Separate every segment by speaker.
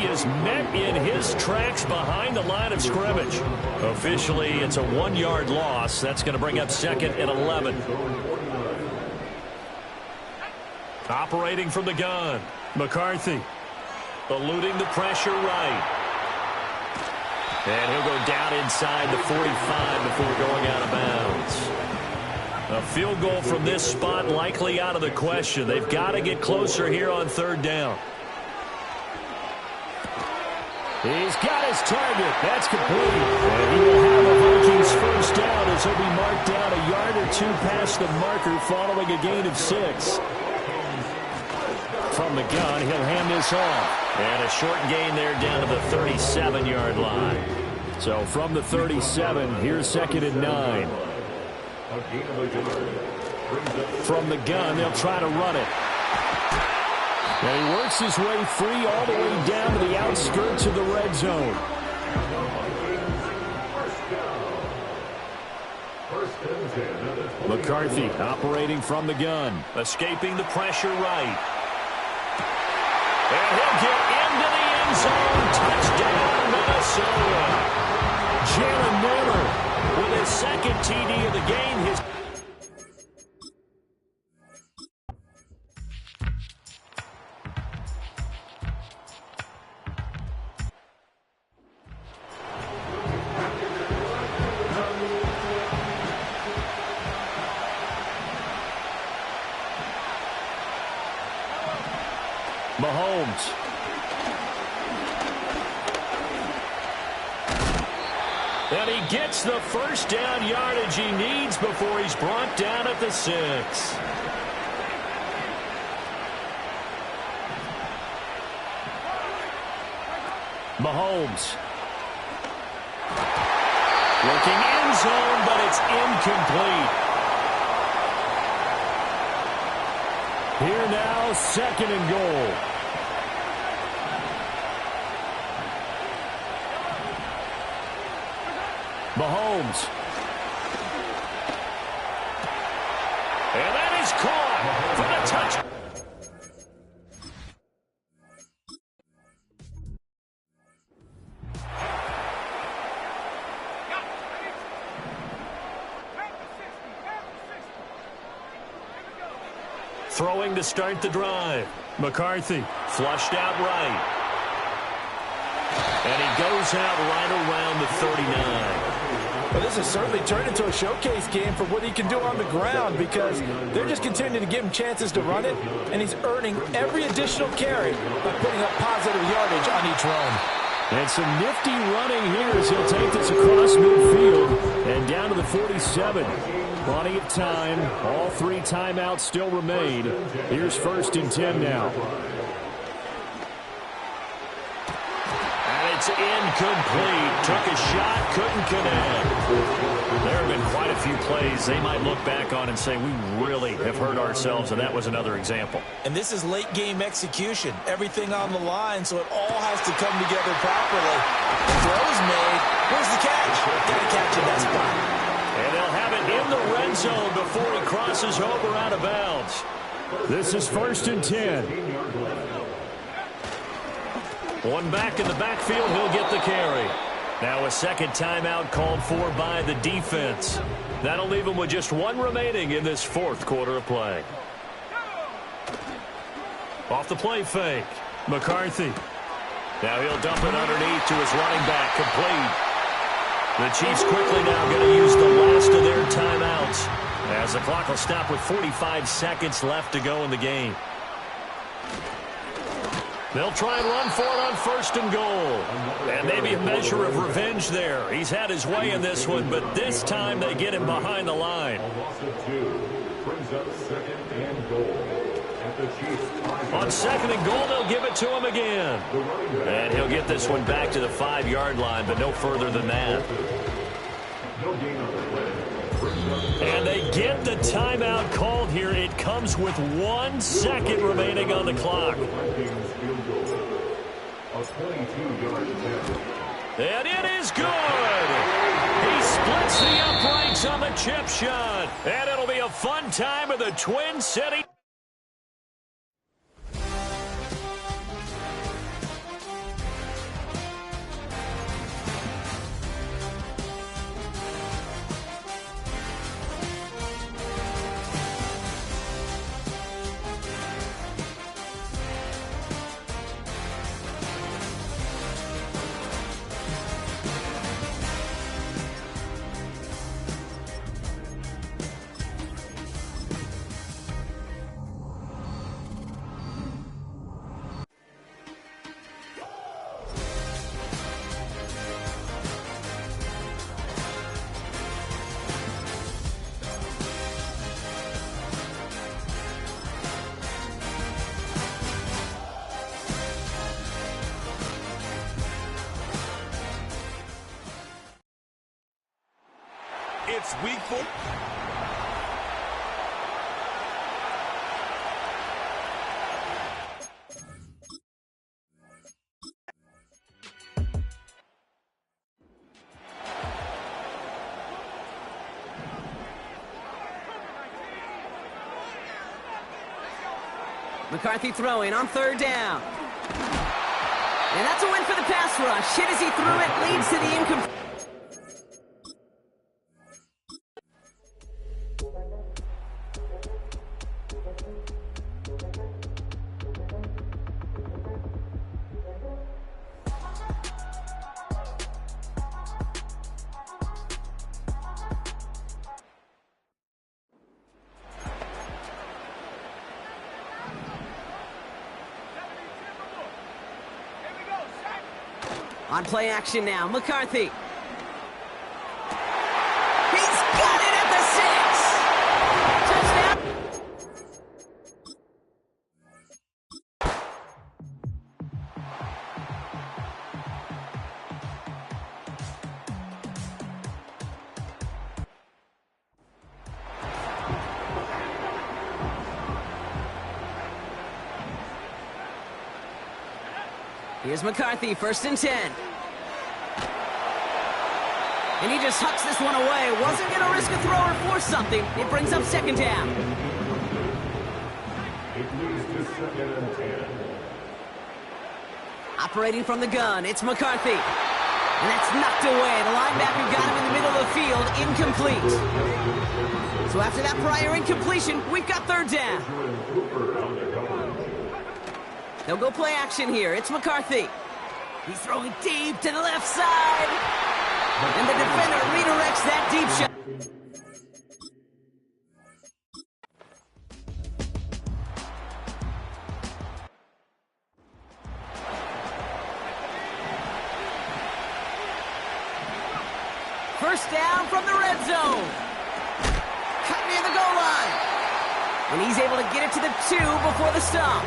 Speaker 1: He is met in his tracks behind the line of scrimmage. Officially, it's a 1-yard loss. That's going to bring up 2nd and 11. Operating from the gun, McCarthy. Eluding the pressure right. And he'll go down inside the 45 before going out of bounds. A field goal from this spot likely out of the question. They've got to get closer here on 3rd down. He's got his target. That's complete. And he will have a Vikings first down as he'll be marked down a yard or 2 past the marker following a gain of 6. From the gun, he'll hand this off. And a short gain there down to the 37-yard line. So from the 37, here's 2nd and 9. From the gun, they'll try to run it. And he works his way free all the way down to the outskirts of the red zone. McCarthy operating from the gun. Escaping the pressure right. And he'll get into the end zone. Touchdown, Minnesota. Jalen Naylor with his 2nd TD of the game. Mahomes. And he gets the first down yardage he needs before he's brought down at the 6. Mahomes. Looking end zone, but it's incomplete. Here now, 2nd and goal. Mahomes. And that is caught for the touchdown. Throwing to start the drive. McCarthy flushed out right. And he goes out right around the 39.
Speaker 2: Well, this has certainly turned into a showcase game for what he can do on the ground because they're just continuing to give him chances to run it, and he's earning every additional carry by putting up positive yardage on each run.
Speaker 1: And some nifty running here as he'll take this across midfield and down to the 47. Plenty of time. All 3 timeouts still remain. Here's 1st and 10 now. It's incomplete. Took a shot, couldn't connect. There have been quite a few plays they might look back on and say, we really have hurt ourselves, and that was another example.
Speaker 2: And this is late-game execution. Everything on the line, so it all has to come together properly. The throw's made. Where's the catch? Got to catch in that spot.
Speaker 1: And they'll have it in the red zone before he crosses over out of bounds. This is 1st and 10. One back in the backfield, he'll get the carry. Now a 2nd timeout called for by the defense. That'll leave him with just 1 remaining in this 4th quarter of play. Off the play fake. McCarthy. Now he'll dump it underneath to his running back, complete. The Chiefs quickly now going to use the last of their timeouts as the clock will stop with 45 seconds left to go in the game. They'll try and run for it on 1st and goal. And maybe a measure of revenge there. He's had his way in this one, but this time they get him behind the line. On 2nd and goal, they'll give it to him again. And he'll get this one back to the 5-yard line, but no further than that. And they get the timeout called here. It comes with 1 second remaining on the clock. And it is good. He splits the uprights on the chip shot. And it'll be a fun time in the Twin City.
Speaker 3: It's week 4.
Speaker 4: McCarthy throwing on 3rd down. And that's a win for the pass rush. Hit as he threw it, leads to the incomplete. On play action now, McCarthy. He's got it at the 6. Touchdown. Here's McCarthy, 1st and 10. And he just hucks this one away. Wasn't going to risk a throw or force something. It brings up 2nd down.
Speaker 5: It moves to 2nd and 10.
Speaker 4: Operating from the gun, it's McCarthy. And that's knocked away. The linebacker got him in the middle of the field, incomplete. So after that prior incompletion, we've got 3rd down. They'll go play action here. It's McCarthy. He's throwing deep to the left side. And the defender redirects that deep shot. First down from the red zone. Cut near the goal line. And he's able to get it to the 2 before the stop.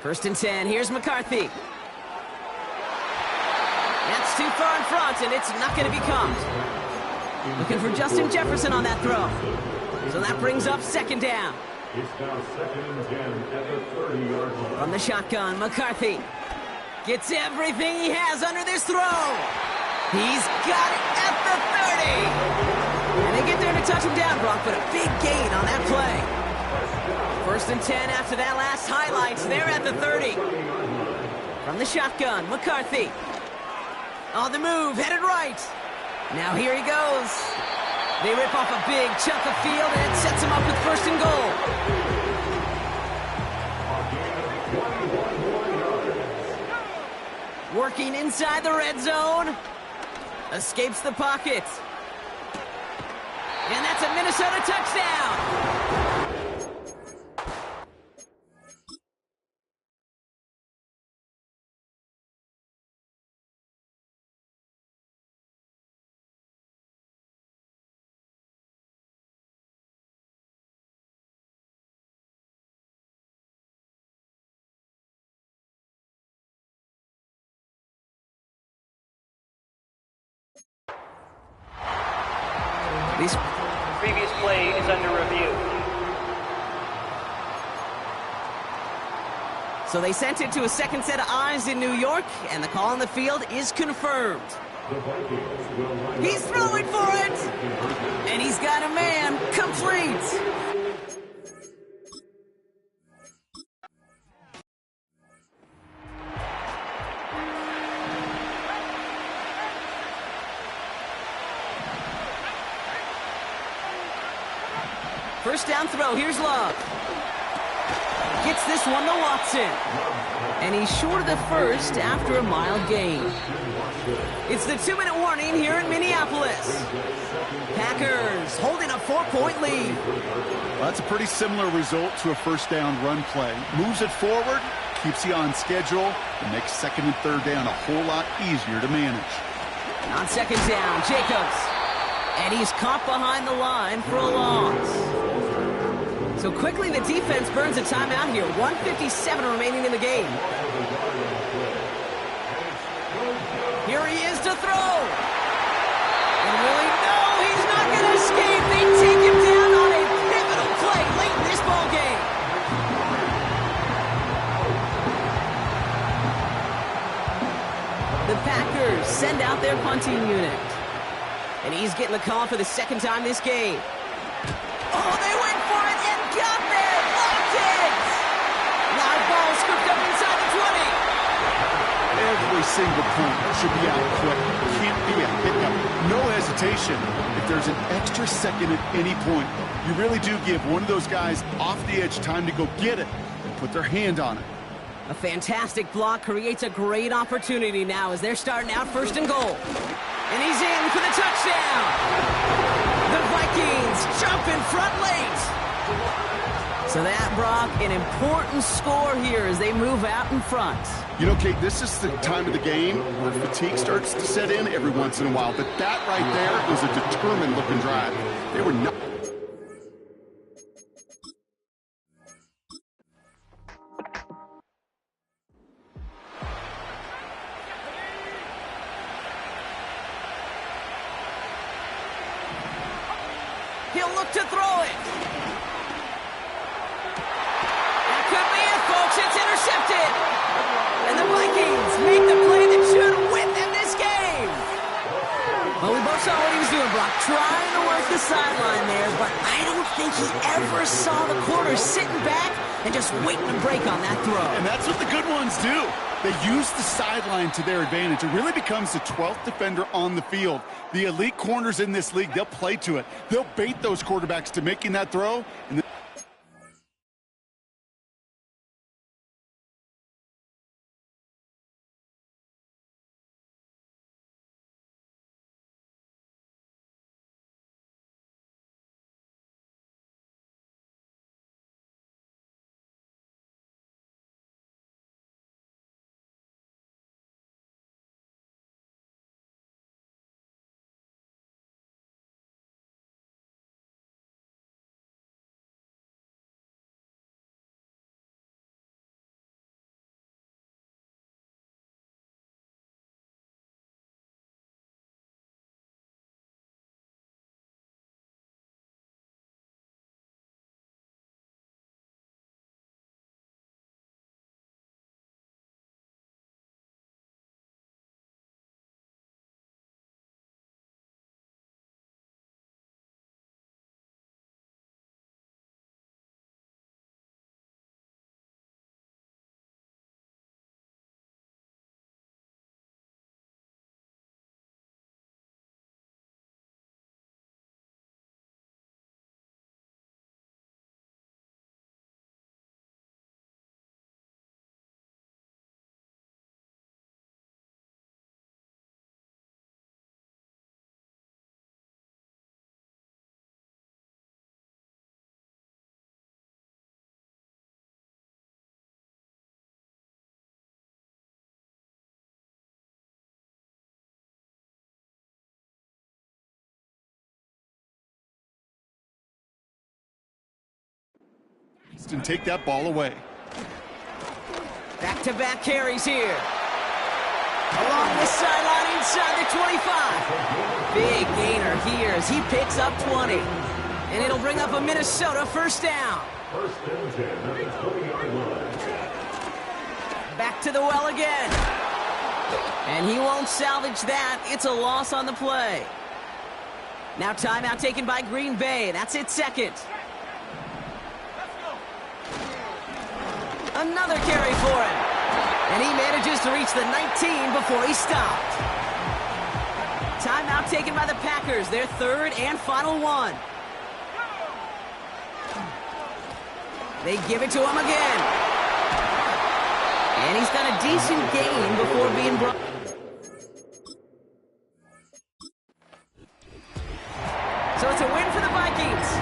Speaker 4: First and 10, here's McCarthy. That's too far in front, and it's not going to be caught. Looking for Justin Jefferson on that throw. So that brings up 2nd down.
Speaker 5: It's now 2nd and 10 at the 30-yard line.
Speaker 4: From the shotgun, McCarthy gets everything he has under this throw. He's got it at the 30. And they get there to touch him down, Brock, but a big gain on that play. 1st and 10 after that last highlights. They're at the 30. From the shotgun, McCarthy. On the move, headed right. Now here he goes. They rip off a big chunk of field, and it sets him up with 1st and goal. Working inside the red zone. Escapes the pocket. And that's a Minnesota touchdown.
Speaker 6: This previous play is under review.
Speaker 4: So they sent it to a 2nd set of eyes in New York, and the call on the field is confirmed. He's throwing for it, and he's got a man complete. First down throw, here's Love. Gets this one to Watson. And he's short of the first after a mild gain. It's the 2-minute warning here in Minneapolis. Packers holding a 4-point lead.
Speaker 3: Well, that's a pretty similar result to a first down run play. Moves it forward, keeps you on schedule, and makes second and third down a whole lot easier to manage.
Speaker 4: On second down, Jacobs. And he's caught behind the line for a loss. So quickly the defense burns a timeout here. 1:57 remaining in the game. Here he is to throw. And really, no, he's not going to escape. They take him down on a pivotal play late in this ball game. The Packers send out their punting unit. And he's getting the call for the second time this game. Oh, they went for it and got there. Blocked it. Live ball scooped up inside the 20.
Speaker 3: Every single point should be out quick. Can't be a hiccup. No hesitation. If there's an extra second at any point, you really do give one of those guys off the edge time to go get it and put their hand on it.
Speaker 4: A fantastic block creates a great opportunity now as they're starting out first and goal. And he's in for the touchdown. The Vikings jump in front late. So that, Brock, an important score here as they move out in front.
Speaker 3: You know, Kate, this is the time of the game where fatigue starts to set in every once in a while. But that right there was a determined-looking drive. They were not...
Speaker 4: He'll look to throw it. That could be it, folks. It's intercepted. And the Vikings make the play that should win them this game. Well, we both saw what he was doing, Brock, trying to work the sideline there, but I don't think he ever saw the corner sitting back and just waiting to break on that throw.
Speaker 3: And that's what the good ones do. They use the sideline to their advantage. It really becomes the 12th defender on the field. The elite corners in this league, they'll play to it. They'll bait those quarterbacks to making that throw. And take that ball away.
Speaker 4: Back-to-back carries here. Along the sideline inside the 25. Big gainer here as he picks up 20. And it'll bring up a Minnesota first down.
Speaker 5: First and 10 at the 20-yard line.
Speaker 4: Back to the well again. And he won't salvage that. It's a loss on the play. Now timeout taken by Green Bay. That's its second. Another carry for him. And he manages to reach the 19 before he stopped. Timeout taken by the Packers, their third and final one. They give it to him again. And he's got a decent gain before being brought. So it's a win for the Vikings.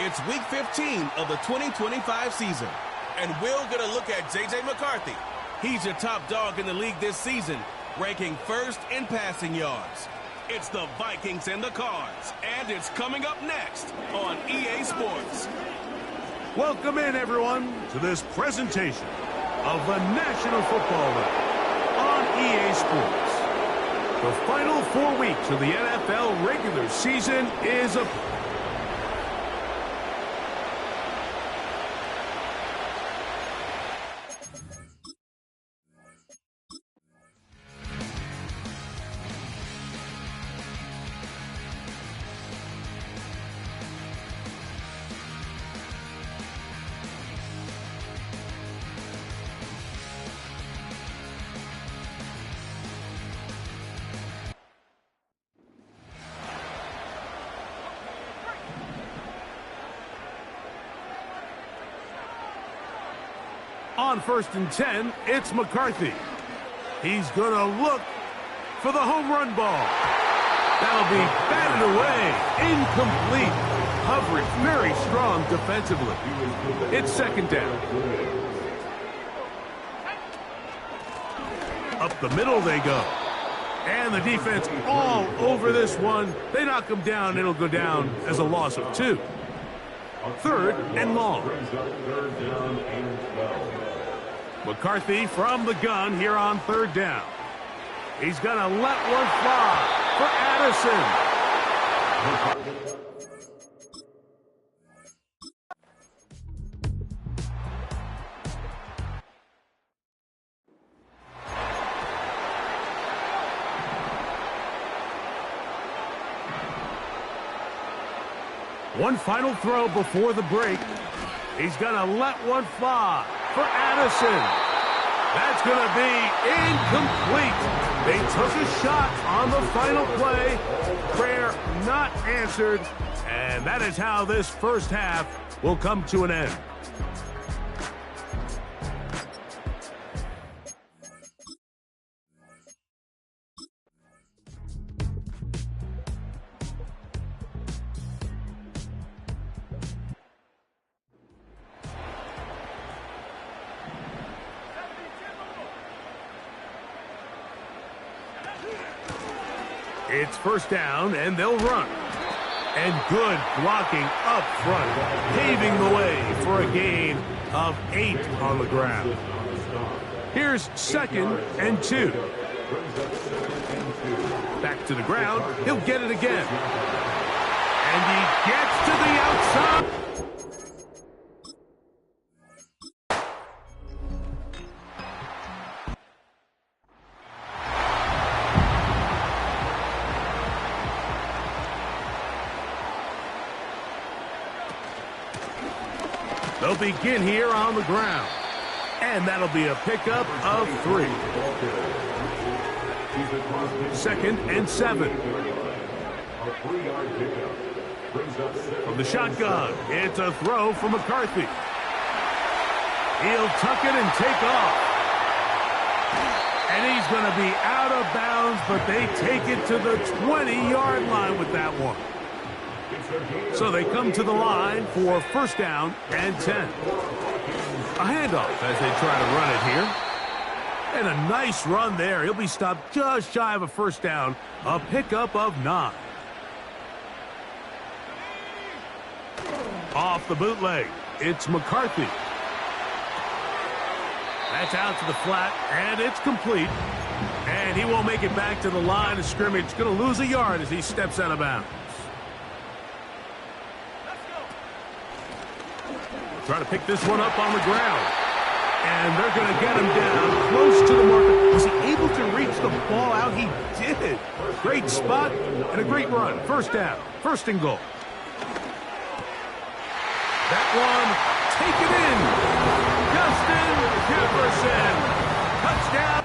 Speaker 7: It's week 15 of the 2025 season, and we're going to look at J.J. McCarthy. He's your top dog in the league this season, ranking first in passing yards. It's the Vikings and the Cards, and it's coming up next on EA Sports.
Speaker 8: Welcome in, everyone, to this presentation of the National Football League on EA Sports. The final 4 weeks of the NFL regular season is upon. On 1st and 10, it's McCarthy. He's going to look for the home run ball. That'll be batted away. Incomplete. Coverage very strong defensively. It's 2nd down. Up the middle they go. And the defense all over this one. They knock him down. It'll go down as a loss of 2. 3rd and long. McCarthy from the gun here on 3rd down. He's going to let one fly for Addison. One final throw before the break. He's going to let one fly for Addison. That's going to be incomplete. They took a shot on the final play. Prayer not answered. And that is how this first half will come to an end. It's 1st down, and they'll run. And good blocking up front, paving the way for a gain of 8 on the ground. Here's 2nd and 2. Back to the ground. He'll get it again. And he gets to the outside. They'll begin here on the ground. And that'll be a pickup of 3. 2nd and 7. From the shotgun, it's a throw for McCarthy. He'll tuck it and take off. And he's going to be out of bounds, but they take it to the 20-yard line with that one. So they come to the line for 1st down and 10. A handoff as they try to run it here. And a nice run there. He'll be stopped just shy of a 1st down. A pickup of 9. Off the bootleg, it's McCarthy. That's out to the flat, and it's complete. And he won't make it back to the line of scrimmage. Going to lose a yard as he steps out of bounds. Try to pick this one up on the ground. And they're going to get him down close to the marker. Was he able to reach the ball out? He did. Great spot and a great run. First down. First and goal. That one, take it in. Justin Jefferson. Touchdown.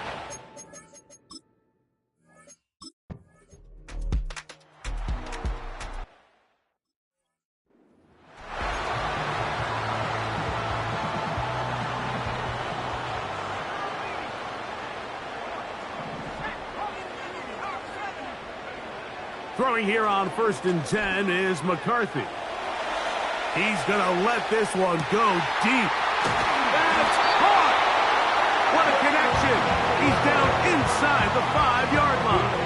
Speaker 8: Throwing here on 1st and 10 is McCarthy. He's going to let this one go deep. That's caught! What a connection! He's down inside the 5-yard line.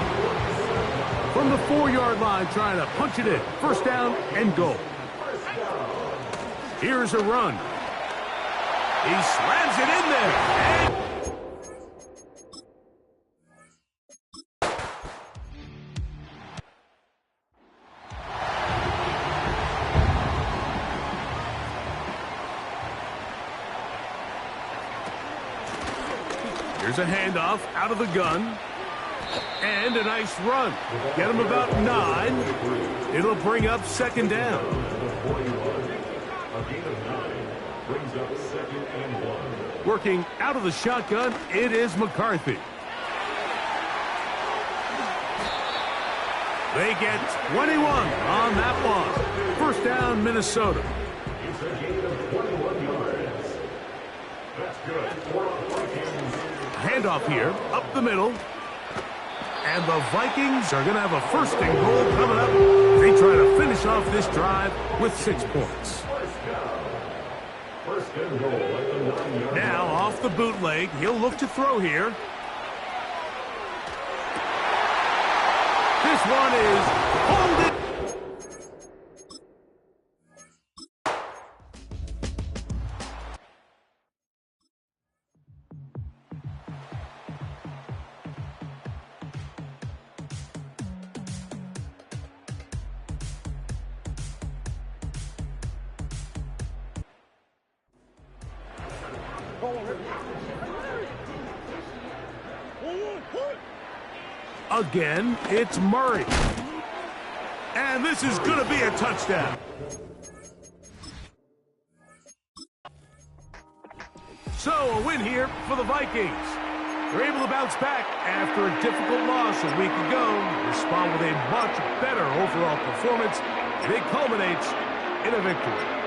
Speaker 8: From the 4-yard line, trying to punch it in. First down and goal. Here's a run. He slams it in there. And here's a handoff out of the gun. And a nice run. Get him about 9. It'll bring up 2nd down. Working out of the shotgun, it is McCarthy. They get 21 on that one. First down, Minnesota. Handoff here, up the middle. And the Vikings are going to have a 1st and goal coming up. They try to finish off this drive with 6 points. Now off the bootleg, he'll look to throw here. This one is hold it. Again, it's Murray. And this is going to be a touchdown. So, a win here for the Vikings. They're able to bounce back after a difficult loss a week ago. Respond with a much better overall performance, and it culminates in a victory.